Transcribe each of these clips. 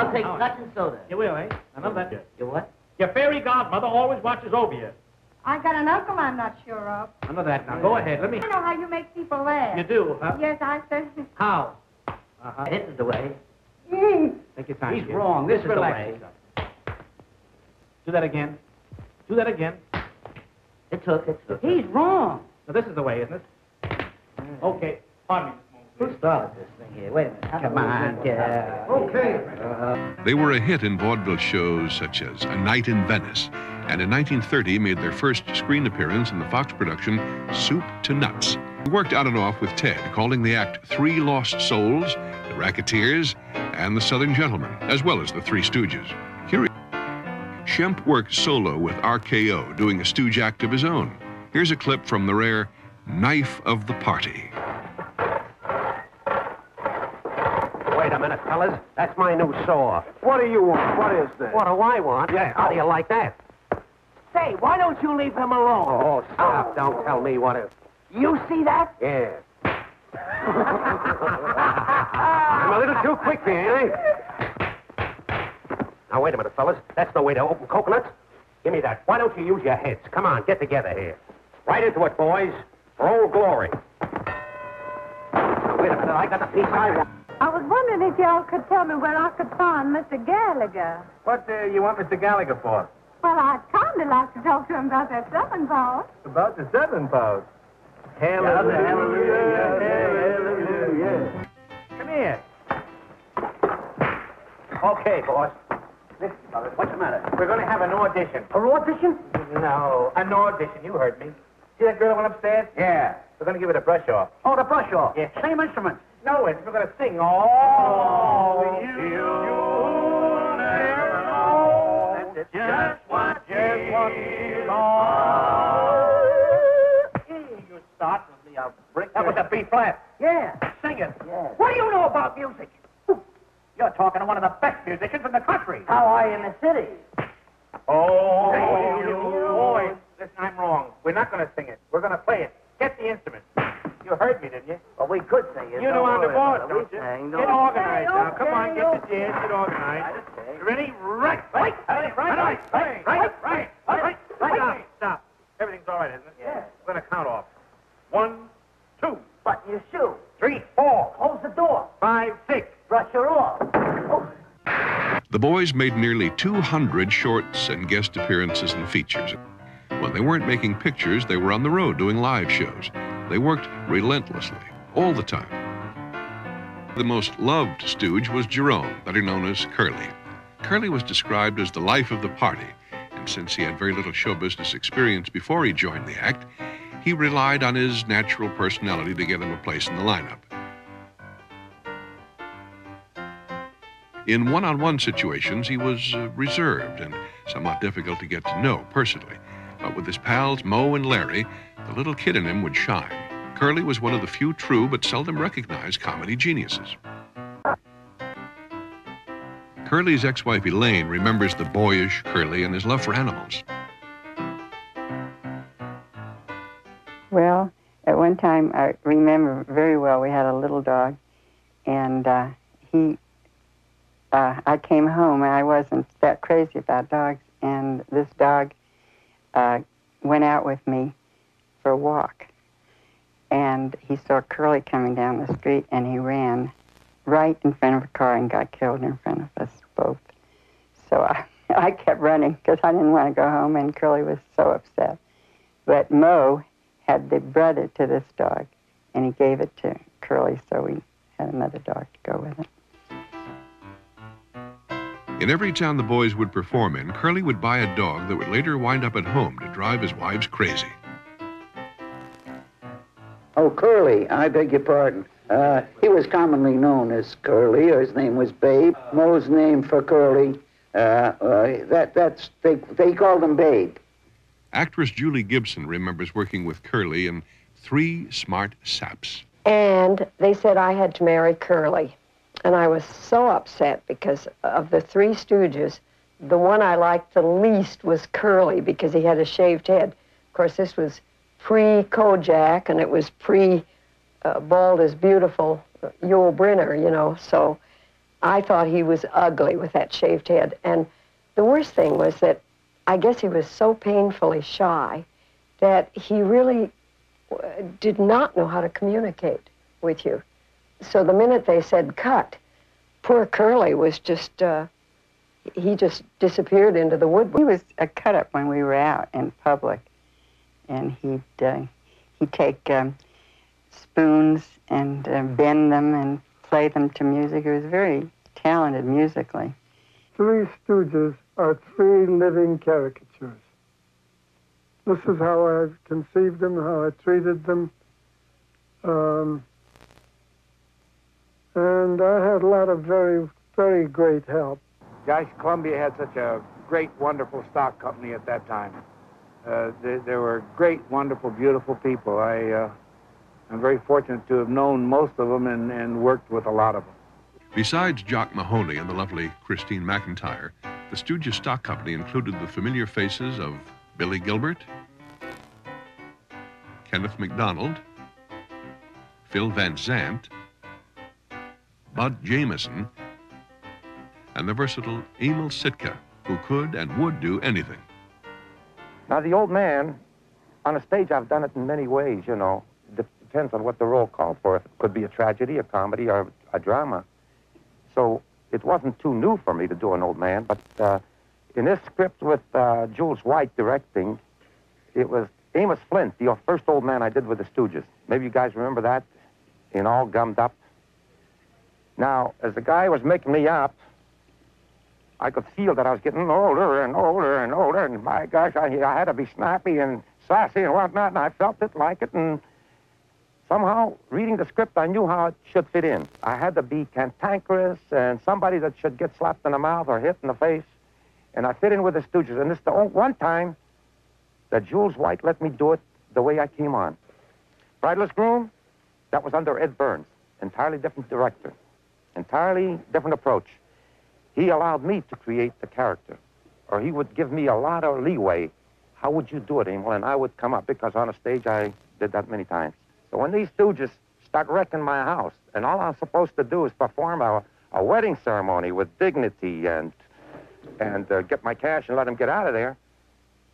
I'll take scotch and soda. You will, eh? I know that. You what? Your fairy godmother always watches over you. I got an uncle I'm not sure of. I know that. Now, go ahead. Let me... I know how you make people laugh. You do, huh? Yes, I certainly... How? This is the way. Take your time. He's wrong. This is the way. Do that again. Do that again. It took. He's wrong. Now, this is the way, isn't it? Okay. Pardon me. Who started this thing here? Wait a minute. Come on, yeah. Okay. They were a hit in vaudeville shows such as A Night in Venice, and in 1930 made their first screen appearance in the Fox production Soup to Nuts. He worked on and off with Ted, calling the act Three Lost Souls, The Racketeers, and The Southern Gentlemen, as well as the Three Stooges. Here Shemp worked solo with RKO, doing a Stooge act of his own. Here's a clip from the rare Knife of the Party. Wait a minute, fellas. That's my new saw. What do you want? What is this? What do I want? Yeah. How do you like that? Say, why don't you leave him alone? Oh, stop. Don't tell me what it... You see that? Yeah. I'm a little too quick here, ain't I? Now, wait a minute, fellas. That's no way to open coconuts. Give me that. Why don't you use your heads? Come on, get together here. Right into it, boys. For old glory. Now, wait a minute. I got the piece I want. I was wondering if y'all could tell me where I could find Mr. Gallagher. What you want Mr. Gallagher for? Well, I'd kind of like to talk to him about that 7 pound. About the 7 pounds. Hallelujah. Hallelujah. Come here. Okay, boss. Listen, fellas, what's the matter? We're going to have an audition. An audition? No, an audition. You heard me. See that girl that went upstairs? Yeah. We're going to give it a brush off. Oh, the brush off. Yeah. Same instrument. No, we're going to sing. Oh, you never know. That's it. Just what you You start with me. I'll break That was a B flat. Yeah. Sing it. Yeah. What do you know about music? You're talking to one of the best musicians in the country. How are you in the city? Oh, you boy. Listen, I'm wrong. We're not going to sing it. We're going to play it. Get the instrument. You heard me, didn't you? Well, we could sing it. You know on the board, We don't you? sang, Get organized now. Come on, get the jazz. Get organized. Okay. Ready? Right. Stop. Everything's all right, isn't it? Yeah. We're going to count off. 1, 2, Button your shoe. 3, 4, Close the door. 5, 6. Brush her off. Oh. The boys made nearly 200 shorts and guest appearances and features. When they weren't making pictures, they were on the road doing live shows. They worked relentlessly, all the time. The most loved Stooge was Jerome, better known as Curly. Curly was described as the life of the party, and since he had very little show business experience before he joined the act, he relied on his natural personality to get him a place in the lineup. In one-on-one situations, he was reserved and somewhat difficult to get to know personally. But with his pals Mo and Larry, the little kid in him would shine. Curly was one of the few true but seldom recognized comedy geniuses. Curly's ex-wife Elaine remembers the boyish Curly and his love for animals. Well, at one time, I remember very well, we had a little dog, and I came home, and I wasn't that crazy about dogs, and this dog went out with me for a walk, and he saw Curly coming down the street, and he ran right in front of a car and got killed in front of us both. So I kept running because I didn't want to go home, and Curly was so upset. But Mo had the brother to this dog, and he gave it to Curly, so we had another dog to go with it. In every town the boys would perform in, Curly would buy a dog that would later wind up at home to drive his wives crazy. Oh, Curly, I beg your pardon. He was commonly known as Curly, or his name was Babe. Mo's name for Curly, they called him Babe. Actress Julie Gibson remembers working with Curly in Three Smart Saps. And they said I had to marry Curly. And I was so upset because of the Three Stooges, the one I liked the least was Curly because he had a shaved head. Of course, this was pre-Kojak, and it was pre-Bald is Beautiful, Yul Brynner, you know. So I thought he was ugly with that shaved head. And the worst thing was that I guess he was so painfully shy that he really did not know how to communicate with you. So the minute they said cut, poor Curly was just, he just disappeared into the woodwork. He was a cut-up when we were out in public, and he'd take spoons and bend them and play them to music. He was very talented musically. Three Stooges are three living caricatures. This is how I conceived them, how I treated them. And I had a lot of very, very great help. Gosh, Columbia had such a great, wonderful stock company at that time. There were great, wonderful, beautiful people. I'm very fortunate to have known most of them and worked with a lot of them. Besides Jock Mahoney and the lovely Christine McIntyre, the Stooges stock company included the familiar faces of Billy Gilbert, Kenneth MacDonald, Phil Van Zandt, Bud Jameson, and the versatile Emil Sitka, who could and would do anything. Now, the old man, on a stage, I've done it in many ways, you know. Depends on what the role called for. It could be a tragedy, a comedy, or a drama. So it wasn't too new for me to do an old man, but in this script with Jules White directing, it was Amos Flint, the first old man I did with the Stooges. Maybe you guys remember that, in all gummed up. Now, as the guy was making me up, I could feel that I was getting older and older and older, and my gosh, I had to be snappy and sassy and whatnot, and I felt it like it, and somehow, reading the script, I knew how it should fit in. I had to be cantankerous and somebody that should get slapped in the mouth or hit in the face, and I fit in with the Stooges, and this is the one time that Jules White let me do it the way I came on. Bridless Groom, that was under Ed Burns, entirely different director, entirely different approach. He allowed me to create the character, or he would give me a lot of leeway. How would you do it, Emil? And I would come up, because on a stage I did that many times. So when these Stooges start wrecking my house, and all I'm supposed to do is perform a wedding ceremony with dignity and get my cash and let them get out of there,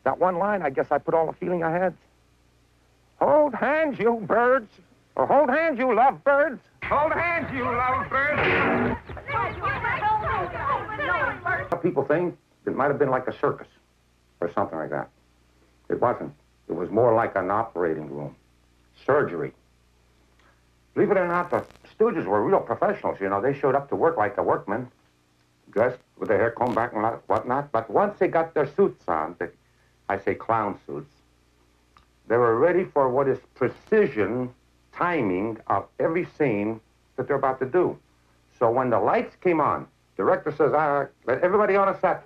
that one line, I guess I put all the feeling I had. Hold hands, you birds. Or hold hands, you lovebirds. Hold hands, you lovebirds. People think it might have been like a circus or something like that. It wasn't. It was more like an operating room. Surgery. Believe it or not, the Stooges were real professionals, you know. They showed up to work like a workman, dressed with their hair combed back and whatnot. But once they got their suits on, I say clown suits, they were ready for what is precision timing of every scene that they're about to do. So when the lights came on, director says, all right, let everybody on a set.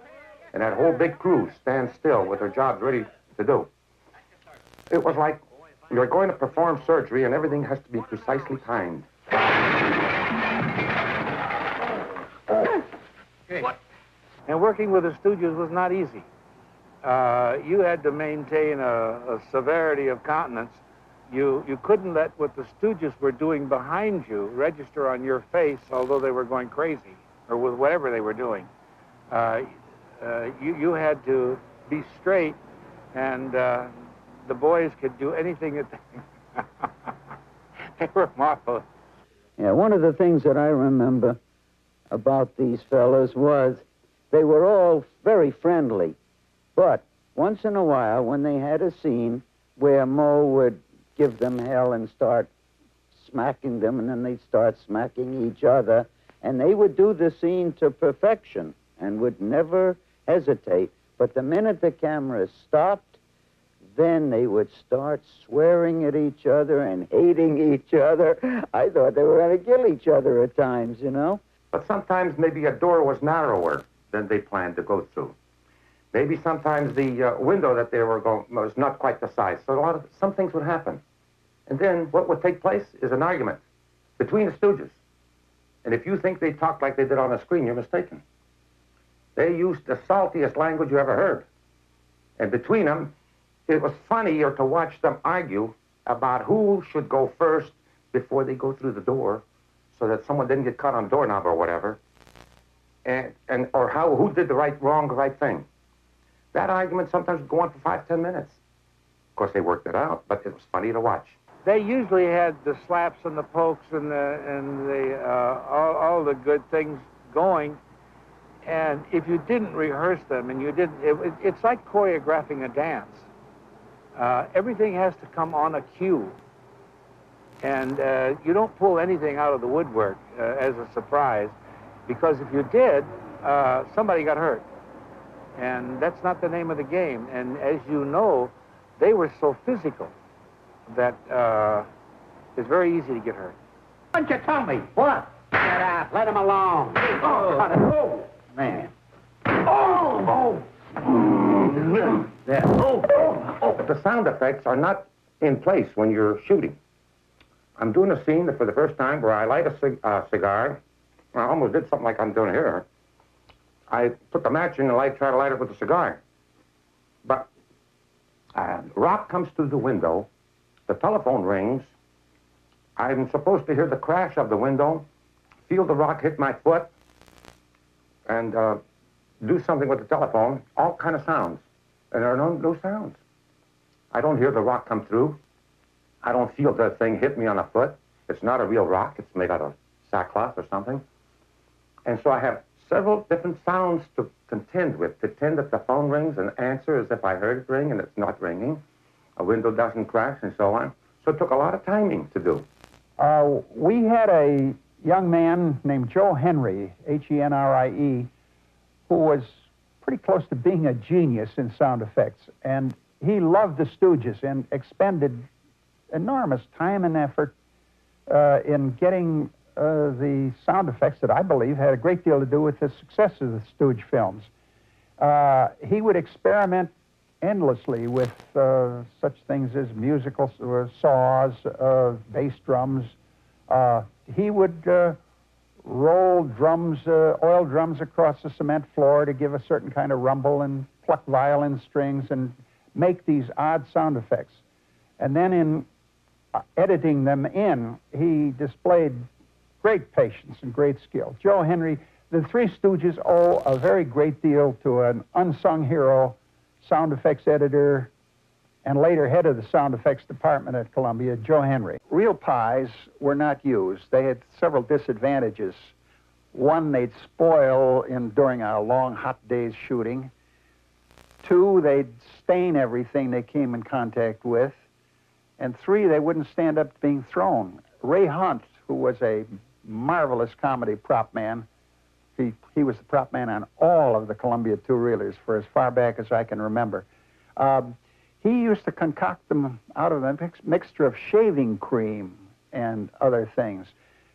And that whole big crew stand still with their jobs ready to do. It was like you're going to perform surgery and everything has to be precisely timed. What? And working with the Stooges was not easy. You had to maintain a severity of countenance. You couldn't let what the Stooges were doing behind you register on your face, although they were going crazy, or with whatever they were doing. You had to be straight, and the boys could do anything that they were marvelous. Yeah, one of the things that I remember about these fellas was they were all very friendly, but once in a while when they had a scene where Mo would give them hell and start smacking them, and then they'd start smacking each other, and they would do the scene to perfection and would never hesitate. But the minute the camera stopped, then they would start swearing at each other and hating each other. I thought they were going to kill each other at times, you know. But sometimes maybe a door was narrower than they planned to go through. Maybe sometimes the window that they were going was not quite the size. So some things would happen. And then what would take place is an argument between the Stooges. And if you think they talked like they did on the screen, you're mistaken. They used the saltiest language you ever heard. And between them, it was funnier to watch them argue about who should go first before they go through the door so that someone didn't get caught on the doorknob or whatever. or who did the right thing. That argument sometimes would go on for 5, 10 minutes. Of course, they worked it out, but it was funny to watch. They usually had the slaps and the pokes and all the good things going. And if you didn't rehearse them and you didn't, it's like choreographing a dance. Everything has to come on a cue. And you don't pull anything out of the woodwork as a surprise, because if you did, somebody got hurt. And that's not the name of the game. And as you know, they were so physical that it's very easy to get hurt. Why don't you tell me? What? Get out. Let him alone. Oh, man. There. But the sound effects are not in place when you're shooting. I'm doing a scene for the first time where I light a cigar. I almost did something like I'm doing here. I put the match in and try to light it with a cigar. But rock comes through the window. The telephone rings. I'm supposed to hear the crash of the window, feel the rock hit my foot, and do something with the telephone, all kind of sounds. And there are no sounds. I don't hear the rock come through. I don't feel the thing hit me on the foot. It's not a real rock. It's made out of sackcloth or something. And so I have several different sounds to contend with. Pretend that the phone rings and answer as if I heard it ring and it's not ringing. A window doesn't crash and so on. So it took a lot of timing to do. We had a young man named Joe Henry, Henrie, who was pretty close to being a genius in sound effects. And he loved the Stooges and expended enormous time and effort in getting the sound effects that I believe had a great deal to do with the success of the Stooge films. He would experiment endlessly with such things as musical saws, bass drums. He would roll drums, oil drums across the cement floor to give a certain kind of rumble and pluck violin strings and make these odd sound effects. And then in editing them in, he displayed great patience and great skill. Joe Henry, the Three Stooges owe a very great deal to an unsung hero, sound effects editor, and later head of the sound effects department at Columbia, Joe Henry. Real pies were not used. They had several disadvantages. One, they'd spoil during a long, hot day's shooting. Two, they'd stain everything they came in contact with. And three, they wouldn't stand up to being thrown. Ray Hunt, who was a marvelous comedy prop man, he was the prop man on all of the Columbia two-reelers for as far back as I can remember. He used to concoct them out of a mixture of shaving cream and other things.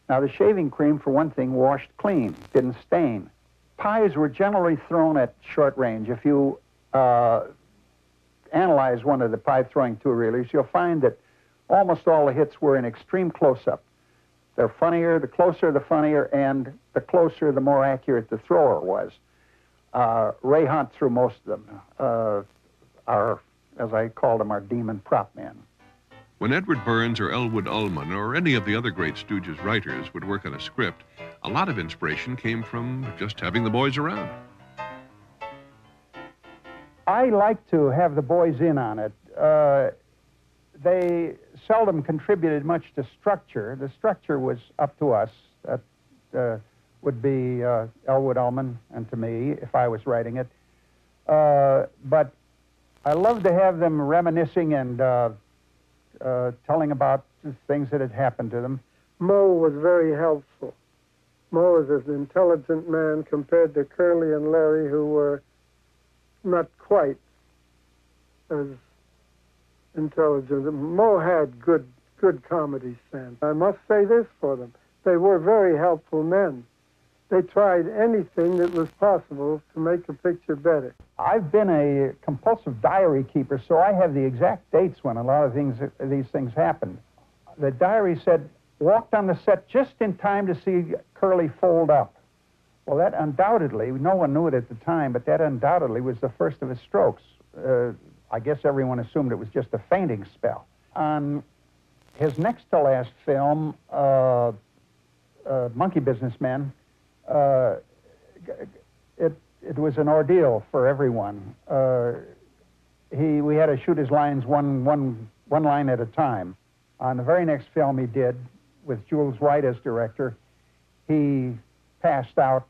Now, the shaving cream, for one thing, washed clean, didn't stain. Pies were generally thrown at short range. If you analyze one of the pie-throwing two-reelers, you'll find that almost all the hits were in extreme close-up. They're funnier, the closer the funnier, and the closer the more accurate the thrower was. Ray Hunt threw most of them. As I called him, our demon prop man. When Edward Burns or Elwood Ullman or any of the other great Stooges writers would work on a script, a lot of inspiration came from just having the boys around. I like to have the boys in on it. They seldom contributed much to structure. The structure was up to us. That would be Elwood Ullman and to me if I was writing it. But I love to have them reminiscing and telling about the things that had happened to them. Moe was very helpful. Moe was an intelligent man compared to Curly and Larry, who were not quite as intelligent. Moe had good comedy sense. I must say this for them. They were very helpful men. They tried anything that was possible to make the picture better. I've been a compulsive diary keeper, so I have the exact dates when a lot of these things happened. The diary said, walked on the set just in time to see Curly fold up. Well, that undoubtedly, no one knew it at the time, but that undoubtedly was the first of his strokes. I guess everyone assumed it was just a fainting spell. On his next to last film, Monkey Businessmen, it was an ordeal for everyone. We had to shoot his lines one line at a time. On the very next film he did, with Jules White as director, he passed out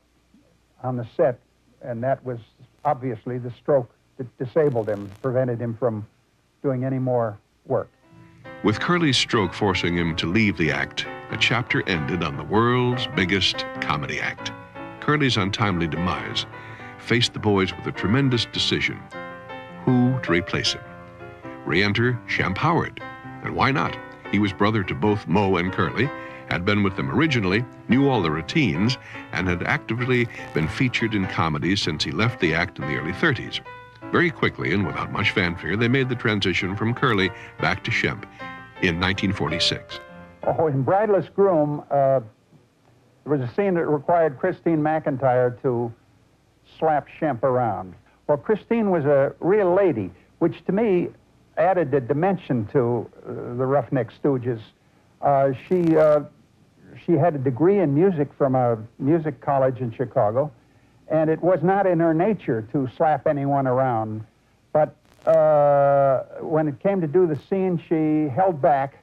on the set, and that was obviously the stroke that disabled him, prevented him from doing any more work. With Curly's stroke forcing him to leave the act, a chapter ended on the world's biggest comedy act. Curly's untimely demise faced the boys with a tremendous decision: who to replace him. Re-enter Shemp Howard. And why not? He was brother to both Moe and Curly, had been with them originally, knew all the routines, and had actively been featured in comedies since he left the act in the early 30s. Very quickly and without much fanfare, they made the transition from Curly back to Shemp in 1946. Oh, in Bridleless Groom, there was a scene that required Christine McIntyre to slap Shemp around. Well, Christine was a real lady, which to me added a dimension to the Roughneck Stooges. She had a degree in music from a music college in Chicago, and it was not in her nature to slap anyone around. But when it came to do the scene, she held back,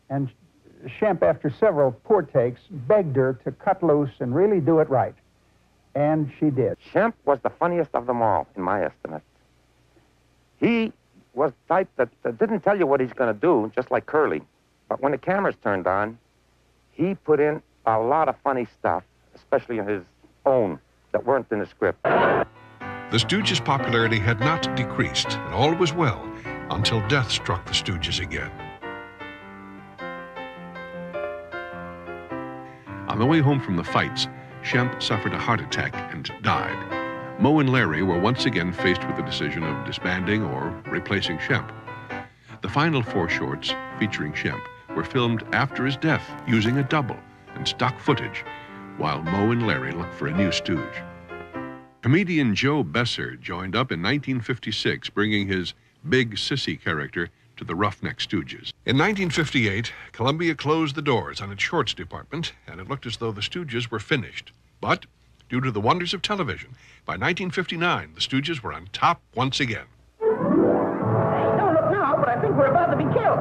and Shemp, after several poor takes, begged her to cut loose and really do it right. And she did. Shemp was the funniest of them all, in my estimate. He was the type that didn't tell you what he's going to do, just like Curly. But when the cameras turned on, he put in a lot of funny stuff, especially his own, that weren't in the script. The Stooges' popularity had not decreased, and all was well until death struck the Stooges again. On the way home from the fights, Shemp suffered a heart attack and died. Moe and Larry were once again faced with the decision of disbanding or replacing Shemp. The final 4 shorts featuring Shemp were filmed after his death using a double and stock footage, while Moe and Larry looked for a new Stooge. Comedian Joe Besser joined up in 1956, bringing his big sissy character to the Roughneck Stooges. In 1958, Columbia closed the doors on its shorts department, and it looked as though the Stooges were finished. But, due to the wonders of television, by 1959, the Stooges were on top once again. Don't look now, but I think we're about to be killed.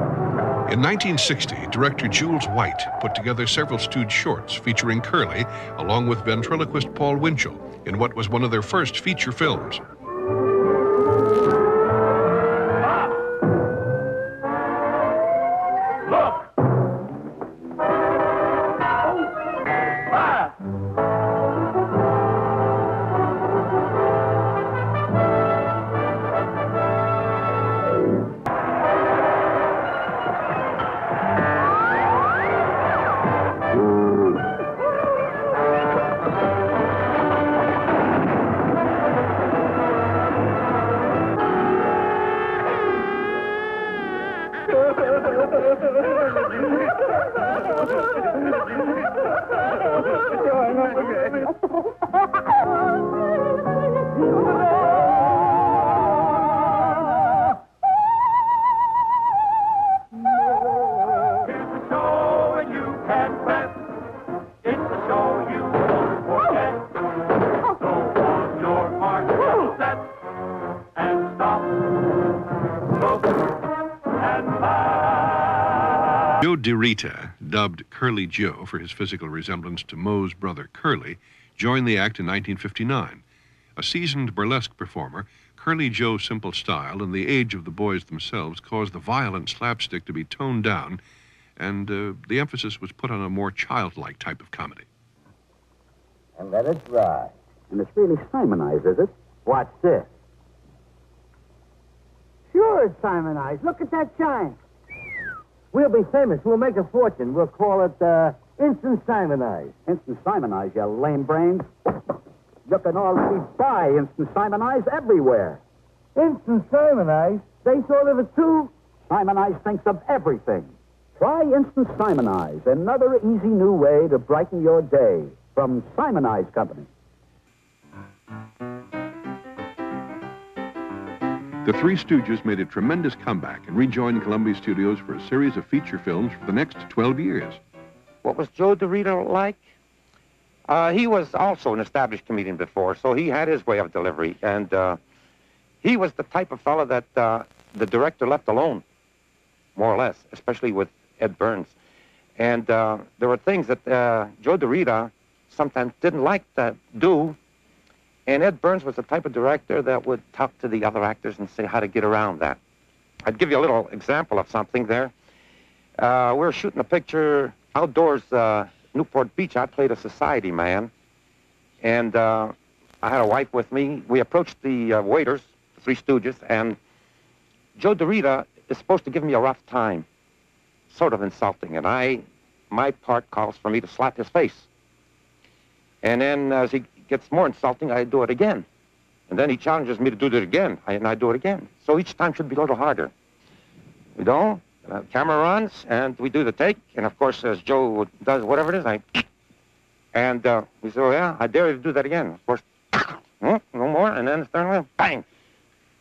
In 1960, director Jules White put together several Stooge shorts featuring Curly, along with ventriloquist Paul Winchell, in what was one of their first feature films. Joe DeRita, dubbed Curly Joe for his physical resemblance to Moe's brother Curly, joined the act in 1959. A seasoned burlesque performer, Curly Joe's simple style and the age of the boys themselves caused the violent slapstick to be toned down, and the emphasis was put on a more childlike type of comedy. And let it dry. And it's really Simonized, is it? Watch this. Sure, it's Simonized. Look at that shine. We'll be famous. We'll make a fortune. We'll call it Instant Simonized. Instant Simonized, you lame brains. You can already buy Instant Simonized everywhere. Instant Simonized? They thought of it, too? Simonized thinks of everything. Try Instant Simonized, another easy new way to brighten your day. From Simonized Company. The Three Stooges made a tremendous comeback and rejoined Columbia Studios for a series of feature films for the next 12 years. What was Joe DeRita like? He was also an established comedian before, so he had his way of delivery. And he was the type of fellow that the director left alone, more or less, especially with Ed Burns. And there were things that Joe DeRita sometimes didn't like to do. And Ed Burns was the type of director that would talk to the other actors and say how to get around that. I'd give you a little example of something there. We were shooting a picture outdoors, Newport Beach. I played a society man. And I had a wife with me. We approached the waiters, the Three Stooges, and Joe DeRita is supposed to give me a rough time, sort of insulting. And my part calls for me to slap his face. And then as he gets more insulting, I do it again. And then he challenges me to do it again, and I do it again. So each time should be a little harder. We don't. Camera runs, and we do the take. And of course, as Joe does whatever it is, and we say, oh, yeah, I dare you to do that again. Of course, no more, and then it's bang.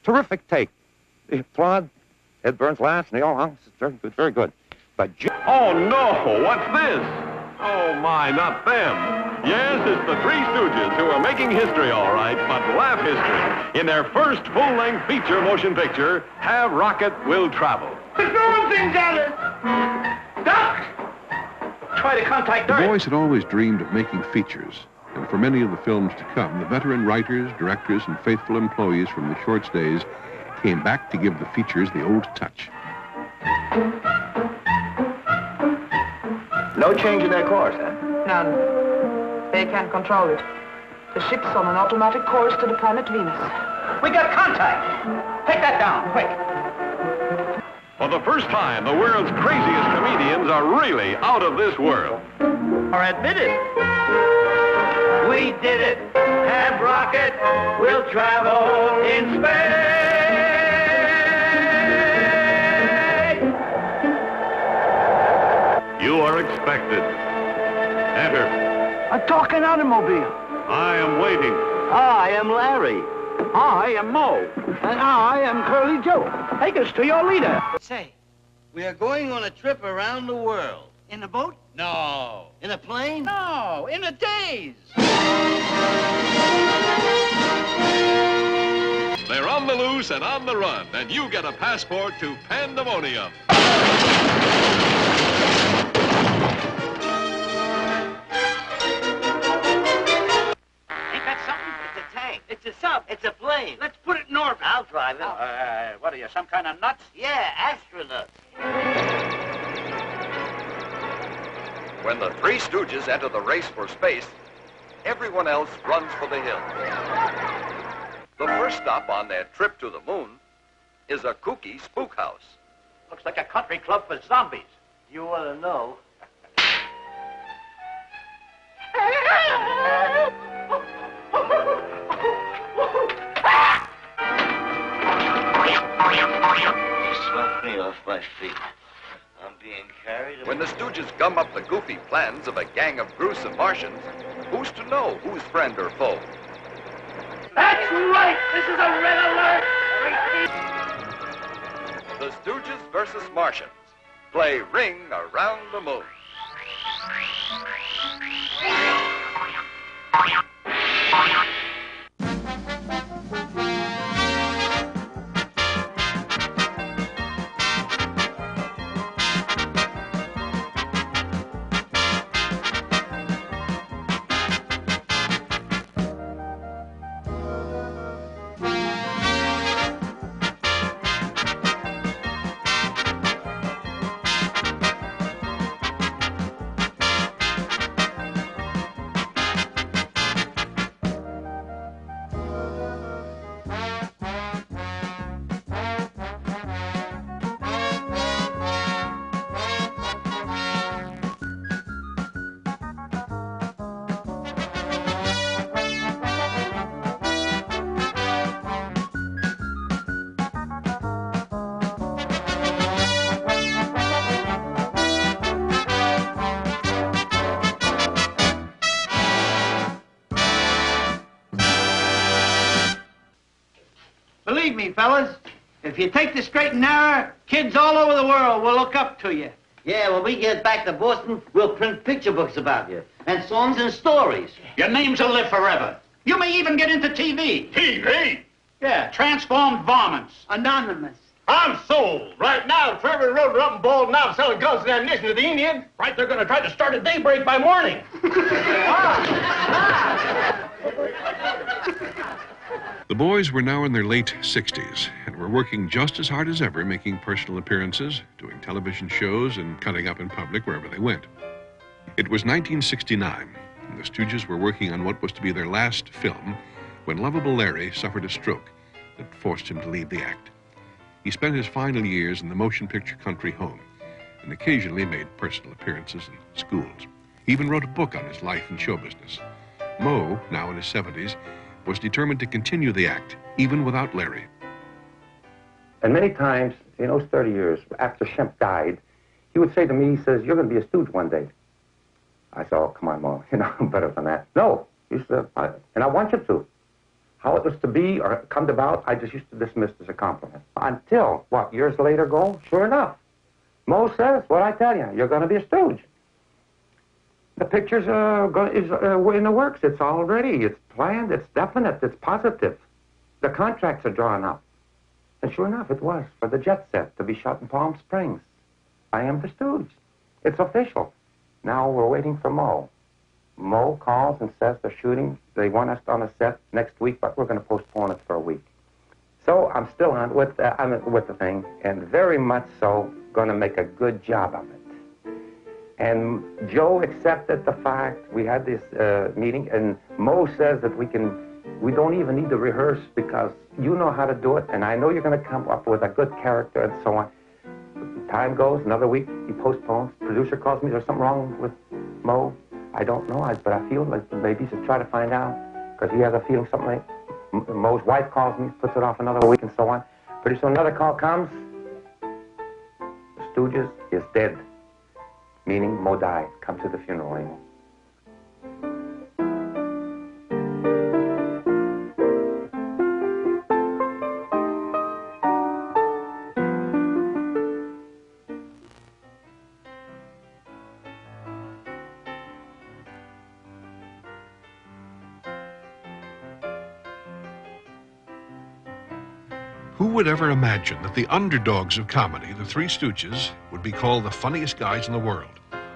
Terrific take. They applaud. Ed Burns laughs, and they all, it's very good, very good. But oh, no, what's this? Oh, my, not them. Yes, it's the Three Stooges who are making history, all right, but laugh history. In their first full-length feature motion picture, Have Rocket Will Travel. Throw things at us! Duck! Try to contact Earth. The boys had always dreamed of making features, and for many of the films to come, the veteran writers, directors, and faithful employees from the Shorts days came back to give the features the old touch. No change in their course, huh? None. They can't control it. The ship's on an automatic course to the planet Venus. We got contact. Take that down, quick. For the first time, the world's craziest comedians are really out of this world. Or admit it. We did it. Have rocket. We'll travel in space. You are expected. Enter. A talking automobile. I am waiting. I am Larry. I am Mo. And I am Curly Joe. Take us to your leader. Say, we are going on a trip around the world. In a boat? No. In a plane? No, in a daze. They're on the loose and on the run, and you get a passport to pandemonium. It's a sub. It's a plane. Let's put it in orbit. I'll drive it. What are you, some kind of nuts? Yeah, astronauts. When the Three Stooges enter the race for space, everyone else runs for the hills. The first stop on their trip to the moon is a kooky spook house. Looks like a country club for zombies. You want to know? Swept me off my feet. I'm being carried. When the Stooges gum up the goofy plans of a gang of gruesome Martians, who's to know who's friend or foe? That's right! This is a red alert! The Stooges versus Martians. Play Ring Around the Moon. Believe me, fellas, if you take the straight and narrow, kids all over the world will look up to you. Yeah, when we get back to Boston, we'll print picture books about you. And songs and stories. Your names will live forever. You may even get into TV. TV? Yeah, transformed varmints. Anonymous. I'm sold. Right now, Trevor Road up and bald now selling guns and ammunition to the Indians. Right, they're going to try to start at daybreak by morning. The boys were now in their late 60s and were working just as hard as ever, making personal appearances, doing television shows, and cutting up in public wherever they went. It was 1969, and the Stooges were working on what was to be their last film when lovable Larry suffered a stroke that forced him to leave the act. He spent his final years in the motion picture country home and occasionally made personal appearances in schools. He even wrote a book on his life and show business. Moe, now in his 70s, was determined to continue the act, even without Larry. And many times, in those 30 years, after Shemp died, he would say to me, he says, "You're going to be a Stooge one day." I said, "Oh, come on, Mo, I'm better than that." "No," he said, "and I want you to." How it was to be or come about, I just used to dismiss as a compliment. Until, years later go, sure enough, Mo says, what I tell you, you're going to be a Stooge. The picture's in the works. It's all ready. It's planned. It's definite. It's positive. The contracts are drawn up. And sure enough, it was for the jet set to be shot in Palm Springs. I am the Stooge. It's official. Now we're waiting for Mo. Mo calls and says they're shooting. They want us on a set next week, but we're going to postpone it for a week. So I'm still on with the thing, and very much so going to make a good job of it. And Joe accepted the fact. We had this meeting, and Mo says that we don't even need to rehearse because you know how to do it, and I know you're going to come up with a good character and so on. Time goes, another week, he postpones. Producer calls me, "There's something wrong with Mo?" I don't know, but I feel like maybe he should try to find out because he has a feeling something like Mo's wife calls me, puts it off another week and so on. Pretty soon another call comes. The Stooges is dead, meaning Mo died. Come to the funeral, Emo. Who would ever imagine that the underdogs of comedy, the Three Stooges, would be called the funniest guys in the world?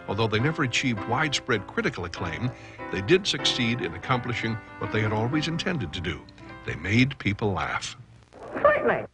Although they never achieved widespread critical acclaim, they did succeed in accomplishing what they had always intended to do. They made people laugh. Frightening.